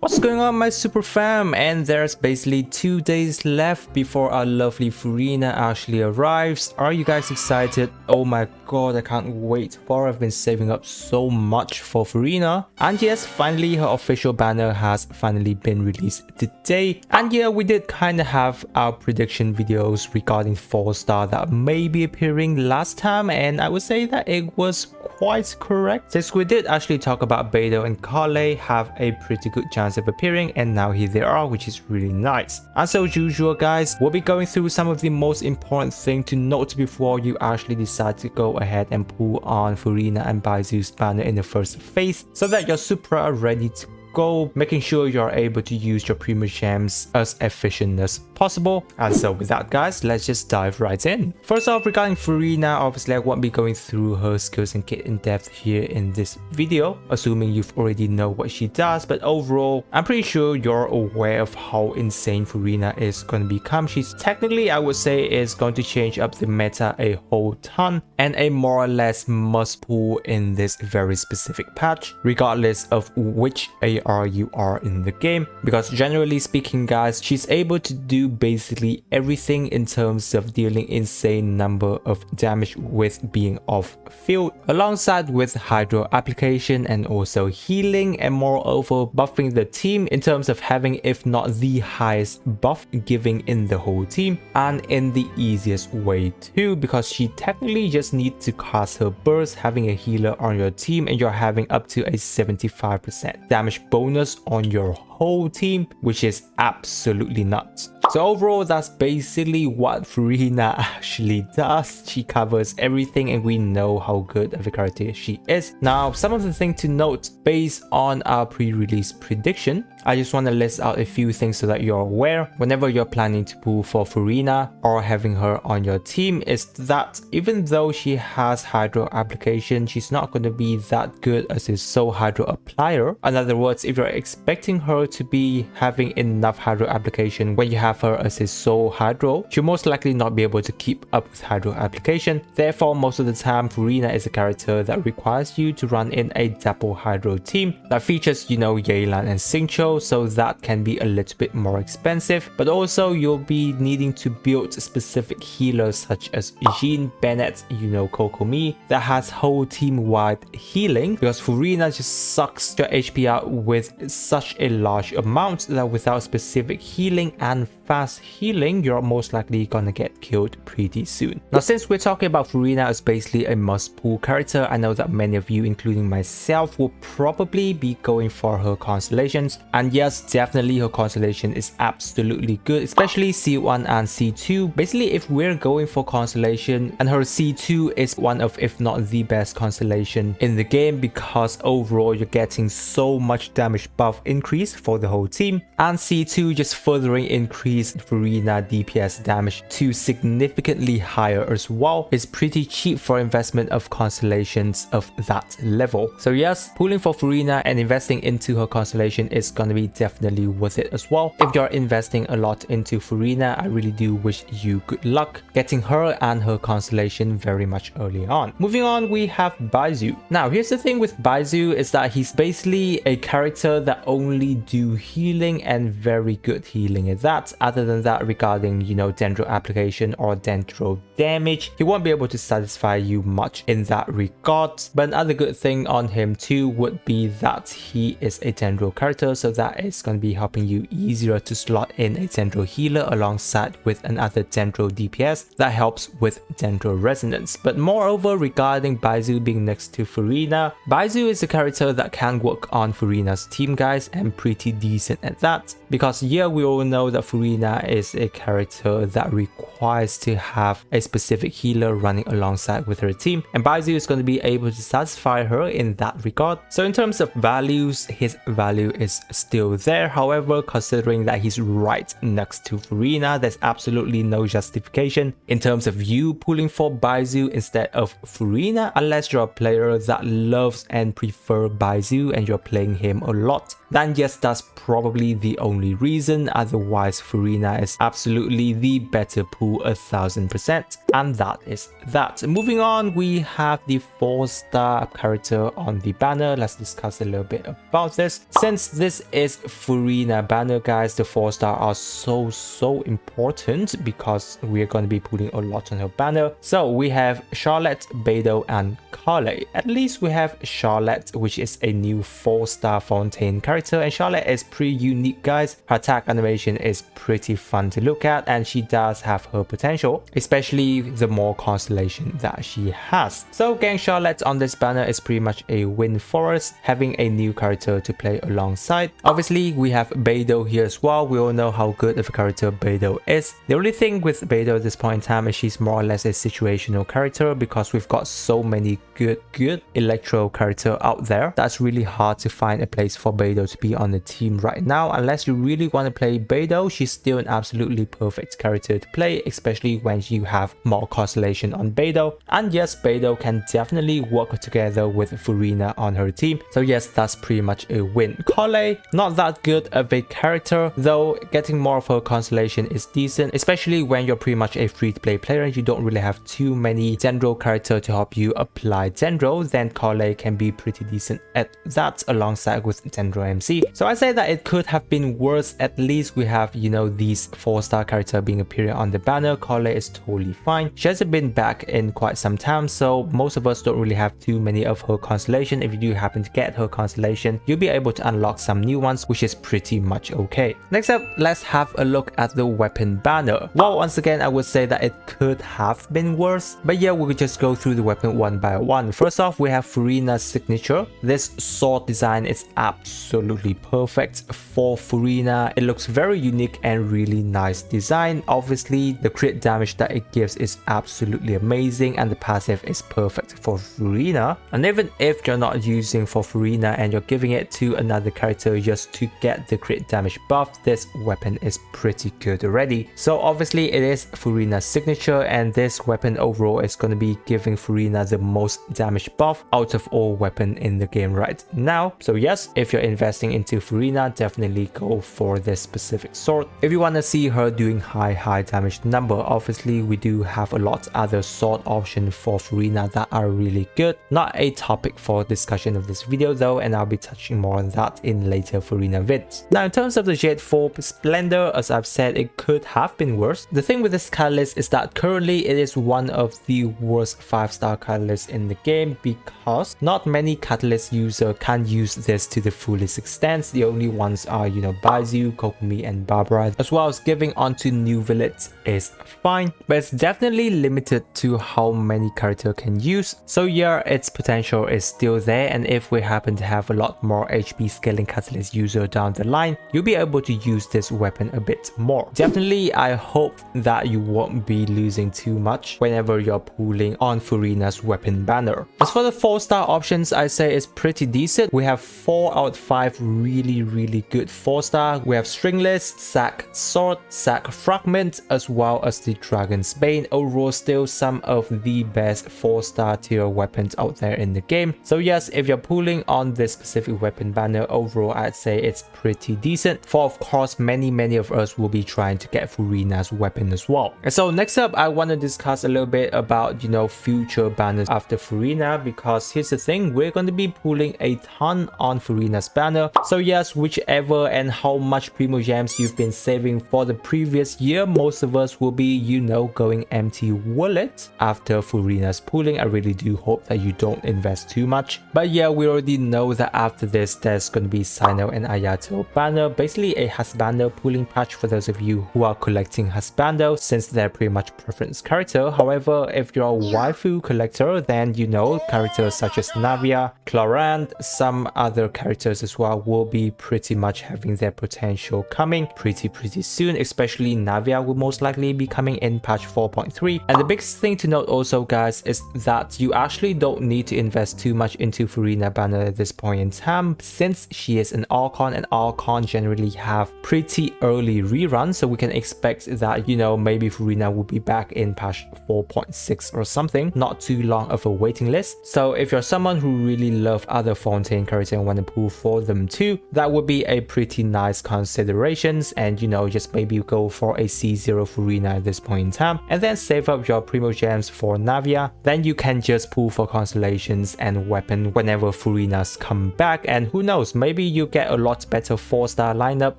What's going on, my super fam? And there's basically 2 days left before our lovely Furina actually arrives. Are you guys excited? Oh my god, I can't wait for I've been saving up so much for Furina. And yes, finally her official banner has finally been released today. And yeah, we did kind of have our prediction videos regarding 4-star that may be appearing last time, and I would say that it was quite correct, since we did actually talk about Baizhu and Kale have a pretty good chance of appearing, and now here they are, which is really nice. And so as usual guys, we'll be going through some of the most important thing to note before you actually decide to go ahead and pull on Furina and Baizhu's banner in the first phase, so that your Supra are ready to go, making sure you're able to use your premium gems as efficient as possible. And so with that guys, let's just dive right in. First off, regarding Furina, obviously I won't be going through her skills and kit in depth here in this video, assuming you've already know what she does, but overall I'm pretty sure you're aware of how insane Furina is going to become. She's technically, I would say, is going to change up the meta a whole ton, and a more or less must pull in this very specific patch, regardless of which AR you are in the game, because generally speaking guys, she's able to do basically everything in terms of dealing insane number of damage with being off field, alongside with hydro application and also healing, and moreover buffing the team in terms of having, if not the highest buff giving in the whole team, and in the easiest way too, because she technically just needs to cast her burst, having a healer on your team, and you're having up to a 75% damage bonus on your whole team, which is absolutely nuts. So overall, that's basically what Furina actually does. She covers everything, and we know how good of a character she is. Now, some of the things to note based on our pre-release prediction, I just want to list out a few things so that you're aware whenever you're planning to pull for Furina or having her on your team, is that even though she has hydro application, she's not going to be that good as a soul hydro applier. In other words, if you're expecting her to be having enough hydro application when you have her as a soul hydro, she'll most likely not be able to keep up with hydro application. Therefore, most of the time Furina is a character that requires you to run in a double hydro team that features, you know, Yelan and Xingqiu, so that can be a little bit more expensive, but also you'll be needing to build specific healers such as Jean, Bennett, you know, Kokomi, that has whole team wide healing, because Furina just sucks your HP out with such a large amount that without specific healing and fast healing, you're most likely gonna get killed pretty soon. Now, since we're talking about Furina as basically a must pull character, I know that many of you, including myself, will probably be going for her constellations. And yes, definitely her constellation is absolutely good, especially C1 and C2. Basically, if we're going for constellation, and her C2 is one of, if not the best constellation in the game, because overall you're getting so much damage buff increase for the whole team, and C2 just furthering increase Furina DPS damage to significantly higher as well. Is pretty cheap for investment of constellations of that level. So yes, pulling for Furina and investing into her constellation is gonna be definitely worth it as well. If you're investing a lot into Furina, I really do wish you good luck getting her and her constellation very much early on. Moving on, we have Baizhu. Now here's the thing with Baizhu, is that he's basically a character that only do healing, and very good healing at that. Other than that, regarding, you know, dendro application or dendro damage, he won't be able to satisfy you much in that regard. But another good thing on him too would be that he is a dendro character, so that is going to be helping you easier to slot in a dendro healer alongside with another dendro DPS that helps with dendro resonance. But moreover, regarding Baizhu being next to Furina, Baizhu is a character that can work on Furina's team guys, and pretty decent at that, because yeah, we all know that Furina is a character that requires to have a specific healer running alongside with her team, and Baizhu is going to be able to satisfy her in that regard. So in terms of values, his value is still there. However, considering that he's right next to Furina, there's absolutely no justification in terms of you pulling for Baizhu instead of Furina, unless you're a player that loves and prefer Baizhu and you're playing him a lot. Then yes, that's probably the only reason. Otherwise, Furina is absolutely the better pool pull 1000%. And that is that. Moving on, we have the 4-star character on the banner. Let's discuss a little bit about this. Since this is Furina banner, guys, the 4-star are so important because we're going to be pulling a lot on her banner. So we have Charlotte, Beidou, and Carly. At least we have Charlotte, which is a new 4-star Fontaine character, and Charlotte is pretty unique, guys. Her attack animation is pretty fun to look at, and she does have her potential, especially the more constellation that she has. So getting Charlotte on this banner is pretty much a win for us, having a new character to play alongside. Obviously, we have Beidou here as well. We all know how good of a character Beidou is. The only thing with Beidou at this point in time is she's more or less a situational character because we've got so many good electro character out there. That's really hard to find a place for Beidou to be on the team right now. Unless you really want to play Beidou, she's still an absolutely perfect character to play, especially when you have more constellation on Beidou. And yes, Beidou can definitely work together with Furina on her team. So yes, that's pretty much a win. Carly, not that good of a character, though getting more of her constellation is decent, especially when you're pretty much a free-to-play player and you don't really have too many Dendro character to help you apply Dendro. Then Carly can be pretty decent at that alongside with Dendro MC. So I say that it could have been worse. At least we have, you know, these 4-star character being appearing on the banner. Carly is totally fine. She hasn't been back in quite some time, so most of us don't really have too many of her constellation. If you do happen to get her constellation, you'll be able to unlock some new ones, which is pretty much okay. Next up, let's have a look at the weapon banner. Well, once again, I would say that it could have been worse, but yeah, we'll just go through the weapon one by one. First off, we have Furina's signature. This sword design is absolutely perfect for Furina. It looks very unique and really nice design. Obviously, the crit damage that it gives is absolutely amazing, and the passive is perfect for Furina. And even if you're not using for Furina and you're giving it to another character just to get the crit damage buff, this weapon is pretty good already. So obviously it is Furina's signature, and this weapon overall is going to be giving Furina the most damage buff out of all weapon in the game right now. So yes, if you're investing into Furina, definitely go for this specific sword. If you want to see her doing high damage number, obviously we do have a lot other sword options for Furina that are really good. Not a topic for discussion of this video though, and I'll be touching more on that in later Furina vids. Now in terms of the Jade 4 Splendor, as I've said, it could have been worse. The thing with this catalyst is that currently it is one of the worst 5-star catalysts in the game because not many catalyst user can use this to the fullest extent. The only ones are, you know, Baizhu, Kokomi, and Barbara, as well as giving onto new villains is fine, but it's definitely limited to how many character can use. So yeah, its potential is still there, and if we happen to have a lot more HP scaling catalyst user down the line, you'll be able to use this weapon a bit more. Definitely, I hope that you won't be losing too much whenever you're pulling on Furina's weapon banner. As for the 4-star options, I say it's pretty decent. We have 4 out of 5 really good 4-star. We have Stringless, Sack Sword, Sack Fragment, as well as the Dragon's Bane. Overall, still some of the best 4-star tier weapons out there in the game. So yes, if you're pulling on this specific weapon banner, overall I'd say it's pretty decent. For of course, many of us will be trying to get Furina's weapon as well. And so next up, I want to discuss a little bit about, you know, future banners after Furina, because here's the thing, we're going to be pulling a ton on Furina's banner. So yes, whichever and how much Primo Gems you've been saving for the previous year, most of us will be, you know, going empty wallet after Furina's pulling. I really do hope that you don't invest too much. But yeah, we already know that after this, there's going to be Sino and Ayato banner, basically a husbando pulling patch for those of you who are collecting husbando, since they're pretty much preference character. However, if you're a waifu collector, then you know characters such as Navia, Clorand, some other characters as well will be pretty much having their potential coming pretty soon. Especially Navia will most likely be coming in patch 4.3. And the biggest thing to note also, guys, is that you actually don't need to invest too much into Furina banner at this point in time, since she is an Archon, and Archon generally have pretty early reruns. So we can expect that, you know, maybe Furina will be back in patch 4.6 or something, not too long of a waiting list. So if you're someone who really love other Fontaine characters and want to pull for them too, that would be a pretty nice considerations. And you know, just maybe go for a C0 Furina Furina at this point in time, and then save up your Primo Gems for Navia. Then you can just pull for constellations and weapon whenever Furinas come back, and who knows, maybe you get a lot better 4-star lineup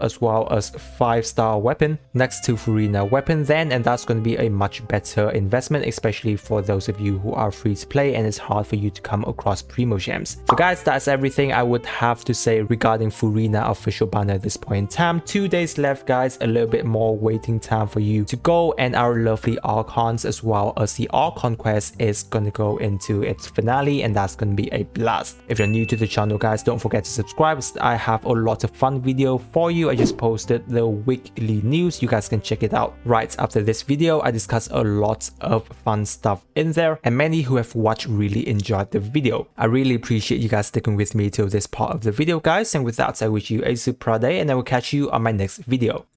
as well as 5-star weapon next to Furina weapon then, and that's going to be a much better investment, especially for those of you who are free to play and it's hard for you to come across Primo Gems. So guys, that's everything I would have to say regarding Furina official banner at this point in time. 2 days left guys, a little bit more waiting time for you to go, and our lovely Archons as well as the Archon quest is going to go into its finale, and that's going to be a blast. If you're new to the channel guys, don't forget to subscribe. I have a lot of fun video for you. I just posted the weekly news, you guys can check it out right after this video. I discuss a lot of fun stuff in there, and many who have watched really enjoyed the video. I really appreciate you guys sticking with me till this part of the video guys, and with that I wish you a super day, and I will catch you on my next video.